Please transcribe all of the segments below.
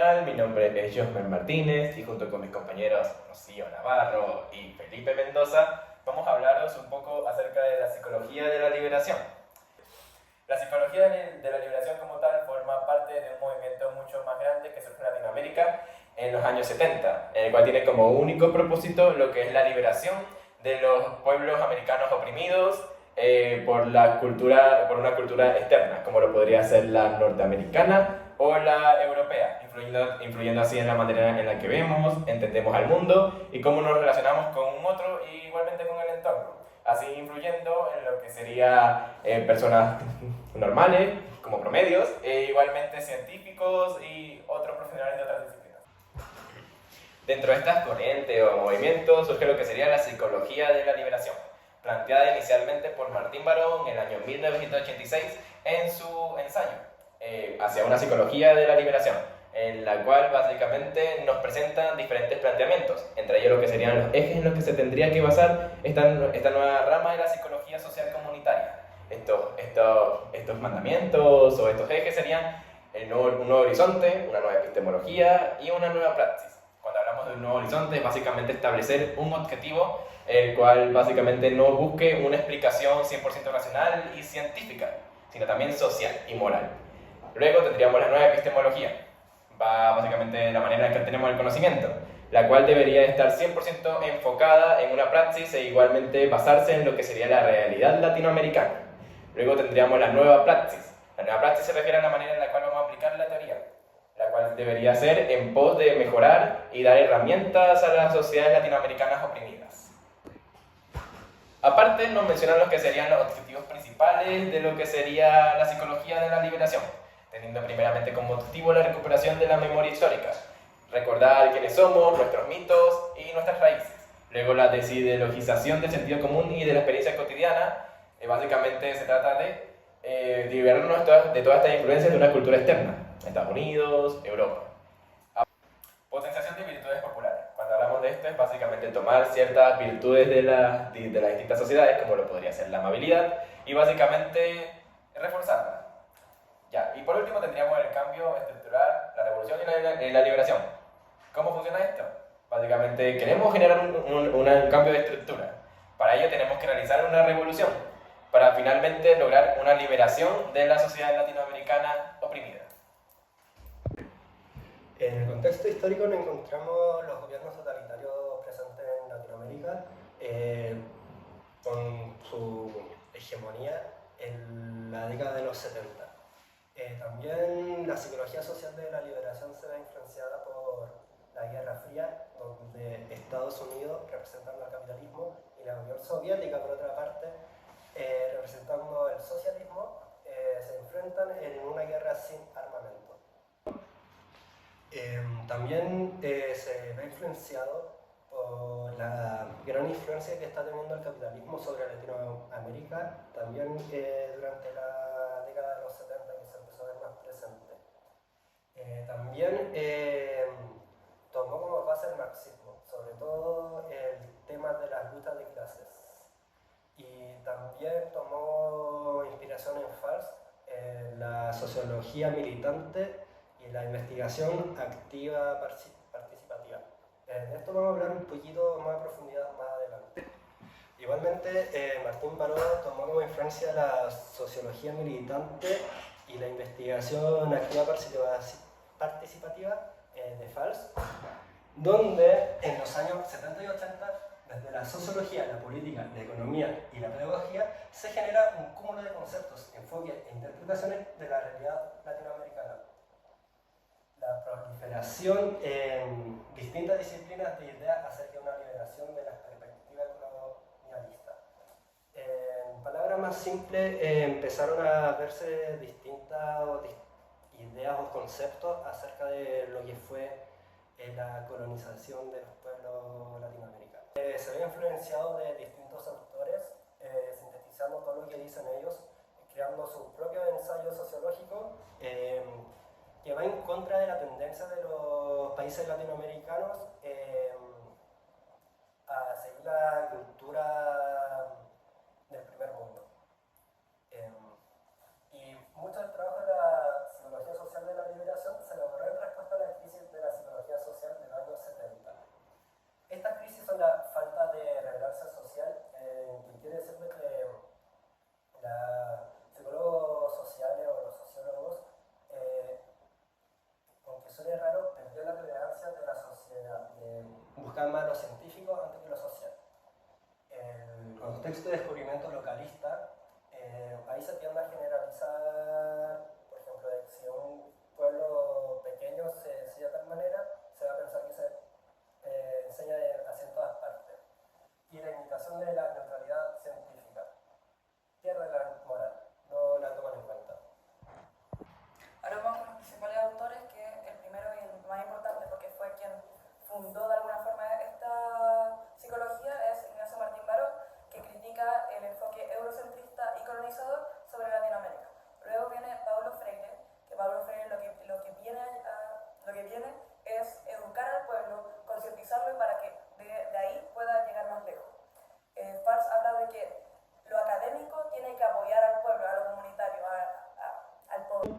canal, mi nombre es Josmer Martínez y junto con mis compañeros Rocío Navarro y Felipe Mendoza vamos a hablaros un poco acerca de la psicología de la liberación. La psicología de la liberación como tal forma parte de un movimiento mucho más grande que surge en Latinoamérica en los años 70, en el cual tiene como único propósito lo que es la liberación de los pueblos americanos oprimidos por una cultura externa, como lo podría ser la norteamericana o la europea, influyendo así en la manera en la que vemos, entendemos al mundo y cómo nos relacionamos con un otro y igualmente con el entorno, así influyendo en lo que sería personas normales, como promedios, e igualmente científicos y otros profesionales de otras disciplinas. Dentro de estas corrientes o movimientos surge lo que sería la psicología de la liberación, planteada inicialmente por Martín Barón en el año 1986 en su ensayo hacia una psicología de la liberación, en la cual básicamente nos presentan diferentes planteamientos, entre ellos lo que serían los ejes en los que se tendría que basar esta nueva rama de la psicología social comunitaria. Estos mandamientos o estos ejes serían un nuevo horizonte, una nueva epistemología y una nueva praxis. Cuando hablamos de un nuevo horizonte es básicamente establecer un objetivo el cual básicamente no busque una explicación 100% racional y científica, sino también social y moral. Luego tendríamos la nueva epistemología, va básicamente la manera en que tenemos el conocimiento, la cual debería estar 100% enfocada en una praxis e igualmente basarse en lo que sería la realidad latinoamericana. Luego tendríamos la nueva praxis. La nueva praxis se refiere a la manera en la cual vamos a aplicar la teoría, la cual debería ser en pos de mejorar y dar herramientas a las sociedades latinoamericanas oprimidas. Aparte, nos mencionan los que serían los objetivos principales de lo que sería la psicología de la liberación, teniendo primeramente como objetivo la recuperación de la memoria histórica, recordar quiénes somos, nuestros mitos y nuestras raíces. Luego la desideologización del sentido común y de la experiencia cotidiana, básicamente se trata de liberarnos de todas estas influencias de una cultura externa, Estados Unidos, Europa. Potenciación de virtudes populares. Cuando hablamos de esto es básicamente tomar ciertas virtudes de las distintas sociedades, como lo podría ser la amabilidad, y básicamente reforzarlas. Ya, y por último tendríamos el cambio estructural, la revolución y la liberación. ¿Cómo funciona esto? Básicamente queremos generar un cambio de estructura. Para ello tenemos que realizar una revolución, para finalmente lograr una liberación de la sociedad latinoamericana oprimida. En el contexto histórico nos encontramos los gobiernos totalitarios presentes en Latinoamérica con su hegemonía en la década de los 70. También la psicología social de la liberación se ve influenciada por la Guerra Fría, donde Estados Unidos, representando el capitalismo, y la Unión Soviética, por otra parte, representando el socialismo, se enfrentan en una guerra sin armamento. También se ve influenciado por la gran influencia que está teniendo el capitalismo sobre Latinoamérica, también durante la década de los 70 que se empezó a ver más presente. También tomó como base el marxismo, sobre todo el tema de las luchas de clases. Y también tomó inspiración en Fals, la sociología militante y la investigación activa participativa. De esto vamos a hablar un poquito más a profundidad más adelante. Igualmente, Martín Barón tomó como influencia la sociología militante y la investigación activa participativa de Fals, donde en los años 70 y 80, desde la sociología, la política, la economía y la pedagogía, se genera un cúmulo de conceptos, enfoques e interpretaciones de la realidad latinoamericana. La proliferación en distintas disciplinas de ideas acerca de una liberación de la perspectiva colonialista. En palabras más simples, empezaron a verse distintas ideas o conceptos acerca de lo que fue la colonización de los pueblos latinoamericanos. Se ve influenciado de distintos autores, sintetizando todo lo que dicen ellos, creando su propio ensayo sociológico que va en contra de la tendencia de los países latinoamericanos a seguir la cultura del primer mundo. Y mucho del trabajo de la psicología social de la liberación se elaboró en respuesta a la crisis suene raro, perdió la tolerancia de la sociedad, de buscar más lo científico antes que lo social. El contexto de descubrimiento localista, ahí se tiende a generalizar, por ejemplo, de que si un pueblo pequeño se decide de tal manera, se va a pensar que se enseña así en todas partes. Y la imitación de la neutralidad científica pierde la moral, no la toman en cuenta. Ahora vamos con los principales autores, que el primero y el más importante, porque fue quien fundó de alguna forma esta psicología, es Ignacio Martín Baró, que critica el enfoque eurocentrista y colonizador sobre Latinoamérica. Luego viene Paulo Freire, que Paulo Freire lo que viene es educar al pueblo, concientizarlo para que de ahí pueda llegar más lejos. Fars habla de que lo académico tiene que apoyar al pueblo, a lo comunitario, al pueblo.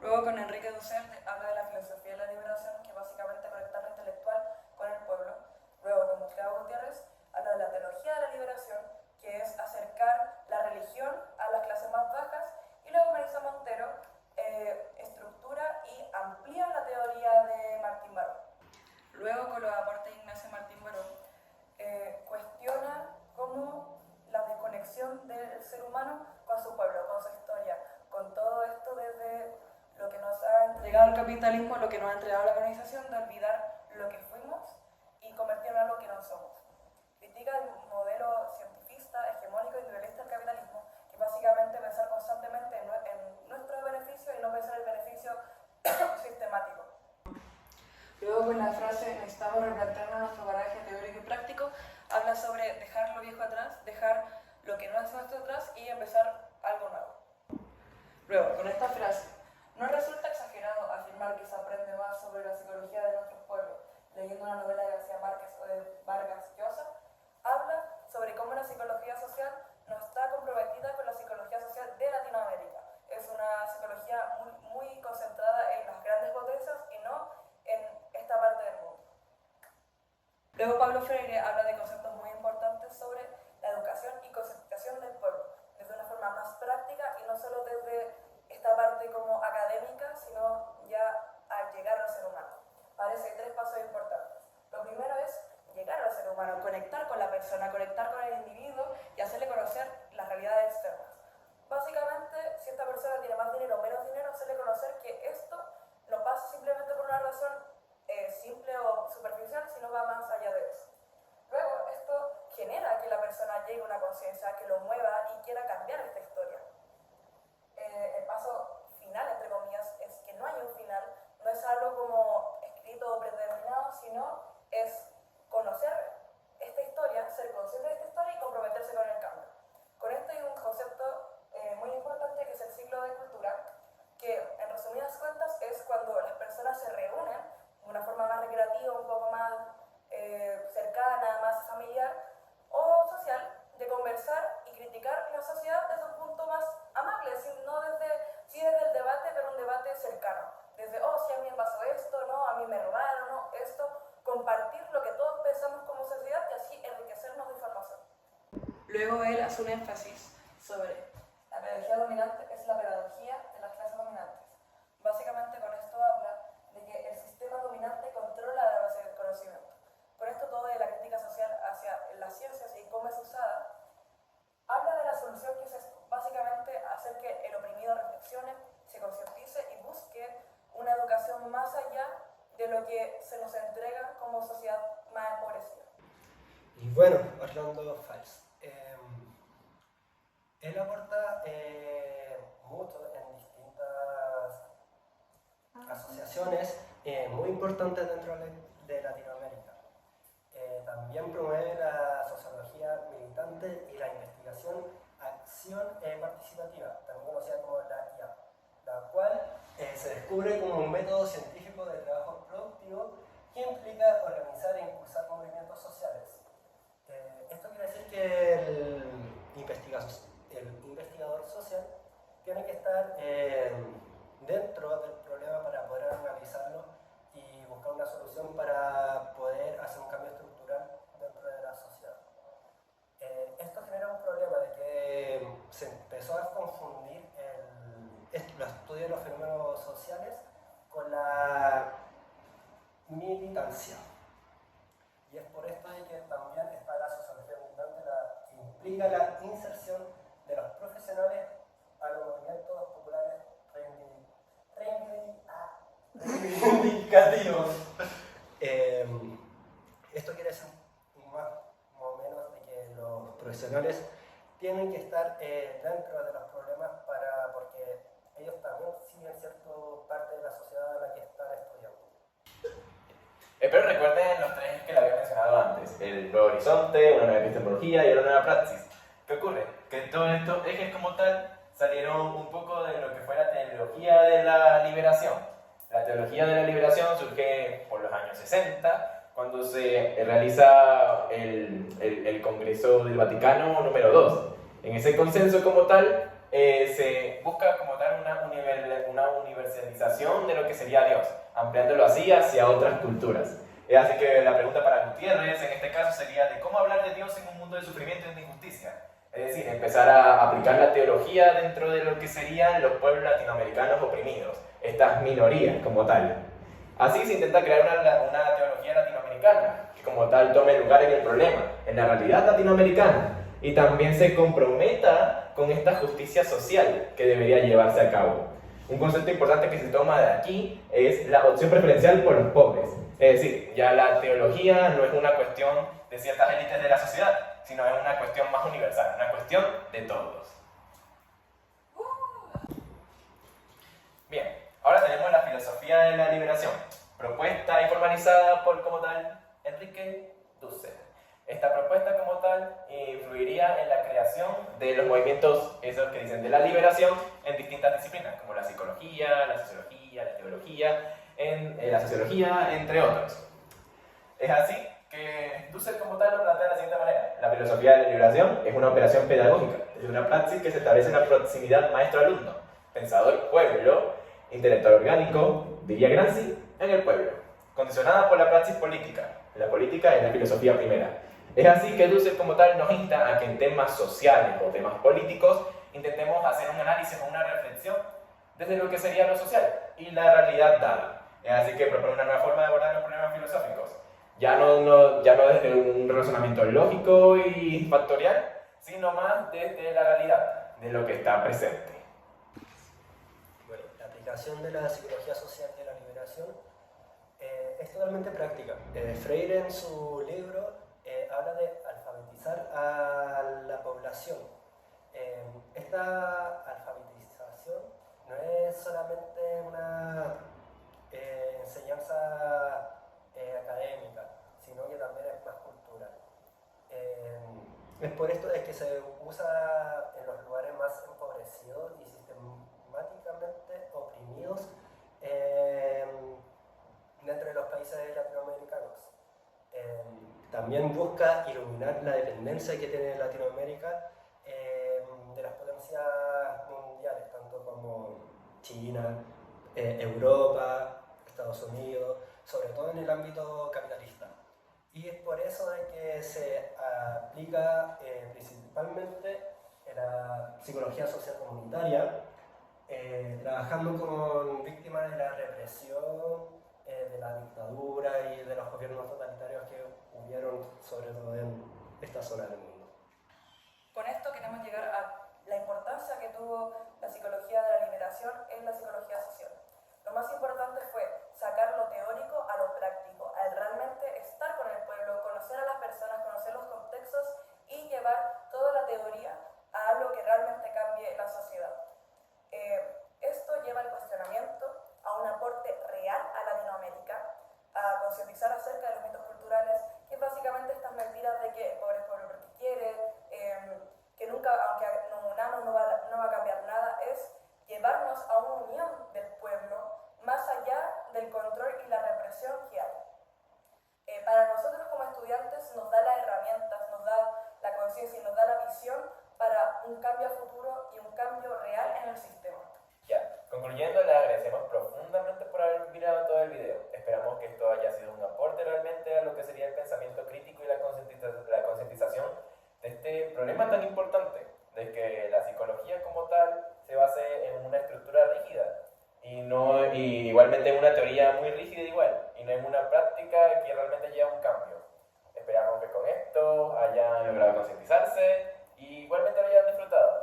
Luego con Enrique Dussel habla de la filosofía de la liberación, que básicamente conectar lo intelectual con el pueblo. Luego con Gustavo Gutiérrez habla de la teología de la liberación, que es acercar la religión a las clases más bajas. Y luego Marisa Montero estructura y amplía la teoría de Martín Baró. Luego con los aportes de Ignacio Martín Baró cuestiona cómo la desconexión del ser humano con su pueblo, con su historia, con todo esto desde lo que nos ha entregado el capitalismo, lo que nos ha entregado la colonización, de olvidar lo que fuimos y convertirnos en lo que no somos. Critica el modelo cientifista, hegemónico e individualista del capitalismo, que básicamente pensar constantemente en nuestro beneficio y no pensar el beneficio sistemático. Luego con la frase necesitamos replantearnos nuestro bagaje teórico y práctico, habla sobre dejar lo viejo atrás, dejar lo que no es nuestro atrás y empezar algo nuevo. Luego, con esta frase, no resulta exagerado afirmar que se aprende más sobre la psicología de nuestros pueblos leyendo una novela de García Márquez o de Vargas Llosa. Habla sobre cómo la psicología social no está comprometida con la psicología social de Latinoamérica. Es una psicología muy concentrada en las grandes potencias y no en esta parte del mundo. Luego Pablo Freire habla de conceptos muy importantes sobre la educación y concientización del pueblo, desde una forma más práctica y no solo desde esta parte como académica, sino ya a llegar al ser humano. Parece tres pasos importantes. Lo primero es llegar al ser humano, conectar con la persona, conectar con el individuo y hacerle conocer las realidades externas. Básicamente, si esta persona tiene más dinero o menos dinero, hacerle conocer que esto no pasa simplemente por una razón simple o superficial, sino va más allá de eso. Luego, esto genera que la persona llegue a una conciencia, que lo mueva y quiera cambiar esta historia. El paso final, entre comillas, es que no hay un final, no es algo como escrito o predeterminado, sino es conocer esta historia, ser consciente de esta historia y comprometerse con el cambio. Con esto hay un concepto muy importante que es el ciclo de cultura, que en resumidas cuentas es cuando las personas se reúnen de una forma más recreativa, un poco más cercana, más familiar o social, de conversar y criticar la sociedad desde un punto más amable, no desde el debate, pero un debate cercano. Desde, oh, si a mí me pasó esto, no, a mí me robaron, no, esto, compartir lo que todos pensamos como sociedad y así enriquecernos de información. Luego él hace un énfasis sobre la pedagogía dominante es la pedagogía de las clases dominantes. Básicamente con esto habla de que el sistema dominante controla la base del conocimiento. Con esto todo de la crítica social hacia las ciencias y cómo es usada, habla de la solución que es esto, básicamente hacer que el oprimido reflexione, se concientice y busque una educación más allá de lo que se nos entrega como sociedad más empobrecida. Y bueno, Orlando Fals. Él aporta mucho en distintas asociaciones muy importantes dentro de Latinoamérica. También promueve la sociología militante y la investigación acción participativa, también conocida como la IA, la cual se descubre como un método científico de trabajo productivo que implica organizar e impulsar movimientos sociales. Esto quiere decir que el investigador social tiene que estar dentro del problema para poder analizarlo y buscar una solución para poder hacer un cambio estructural dentro de la sociedad. Esto genera un problema de que se empezó a confundir los estudios de los fenómenos sociales con la militancia. Y es por esto de que también está la sociología militante, que implica la inserción de los profesionales a los movimientos populares reivindicativos. Esto quiere decir más o menos de que los profesionales tienen que estar dentro de los problemas porque ellos también siguen cierto parte de la sociedad a la que están estudiando. Pero recuerden los tres que le había mencionado antes: el nuevo horizonte, una nueva epistemología y una nueva praxis. ¿Qué ocurre? Que todos estos ejes como tal salieron un poco de lo que fue la teología de la liberación. La teología de la liberación surge por los años 60, cuando se realiza el Congreso del Vaticano número 2. En ese consenso como tal, se busca como tal una universalización de lo que sería Dios, ampliándolo así hacia otras culturas. Así que la pregunta para Gutiérrez en este caso sería de cómo hablar de Dios en un mundo de sufrimiento y de injusticia. Es decir, empezar a aplicar la teología dentro de lo que serían los pueblos latinoamericanos oprimidos, estas minorías como tal. Así se intenta crear una teología latinoamericana que como tal tome lugar en el problema, en la realidad latinoamericana, y también se comprometa con esta justicia social que debería llevarse a cabo. Un concepto importante que se toma de aquí es la opción preferencial por los pobres. Es decir, ya la teología no es una cuestión de ciertas élites de la sociedad, sino es una cuestión más universal, una cuestión de todos. Bien, ahora tenemos la filosofía de la liberación, propuesta y formalizada por, como tal, Enrique Dussel. Esta propuesta como tal influiría en la creación de los movimientos, esos que dicen, de la liberación en distintas disciplinas, como la psicología, la sociología, la teología, la sociología, entre otros. Es así que Dussel como tal lo plantea de la siguiente manera: la filosofía de la liberación es una operación pedagógica, es una praxis que se establece en la proximidad maestro-alumno, pensador-pueblo, intelectual orgánico, diría Gramsci, en el pueblo, condicionada por la praxis política. La política es la filosofía primera. Es así que Dussel como tal nos insta a que en temas sociales o temas políticos intentemos hacer un análisis o una reflexión desde lo que sería lo social y la realidad dada. Es así que propone una nueva forma de abordar los problemas filosóficos, ya no desde un razonamiento lógico y factorial, sino más desde la realidad, de lo que está presente. Bueno, la aplicación de la psicología social de la liberación es totalmente práctica. Freire en su libro habla de alfabetizar a la población. Esta alfabetización no es solamente una enseñanza académica, sino que también es más cultural. Es por esto es que se usa en los lugares más empobrecidos y sistemáticamente oprimidos dentro de los países latinoamericanos. También busca iluminar la dependencia que tiene Latinoamérica de las potencias mundiales, tanto como China, Europa, Estados Unidos, sobre todo en el ámbito capitalista. Y es por eso de que se aplica principalmente en la psicología social comunitaria, trabajando con víctimas de la represión, de la dictadura y de los gobiernos totalitarios que hubieron sobre todo en esta zona del mundo. Con esto queremos llegar a la importancia que tuvo la psicología de la liberación en la psicología social. Lo más importante fue sacar lo teórico a lo práctico, al realmente estar con el pueblo, conocer a las personas, conocer los contextos y llevar toda la teoría a algo que realmente cambie la sociedad. Esto lleva al cuestionamiento, a un aporte real a Latinoamérica, a concientizar acerca de los mitos culturales, que es básicamente estas mentiras de que el pobre es pobre porque quiere, que nunca, aunque nos unamos, no va a cambiar nada, es llevarnos a una unión del pueblo más allá del control y la represión que hay. Para nosotros como estudiantes nos da las herramientas, nos da la conciencia y nos da la visión para un cambio a futuro y un cambio real en el sistema. Ya, concluyendo, les agradecemos profundamente por haber mirado todo el video. Esperamos que esto haya sido un aporte realmente a lo que sería el pensamiento crítico y la concientización de este problema tan importante, de que la psicología como tal se base en una estructura rígida y igualmente en una teoría muy rígida igual, y no en una práctica práctica que realmente lleva un cambio. Esperamos que con esto hayan logrado concientizarse y igualmente lo hayan disfrutado.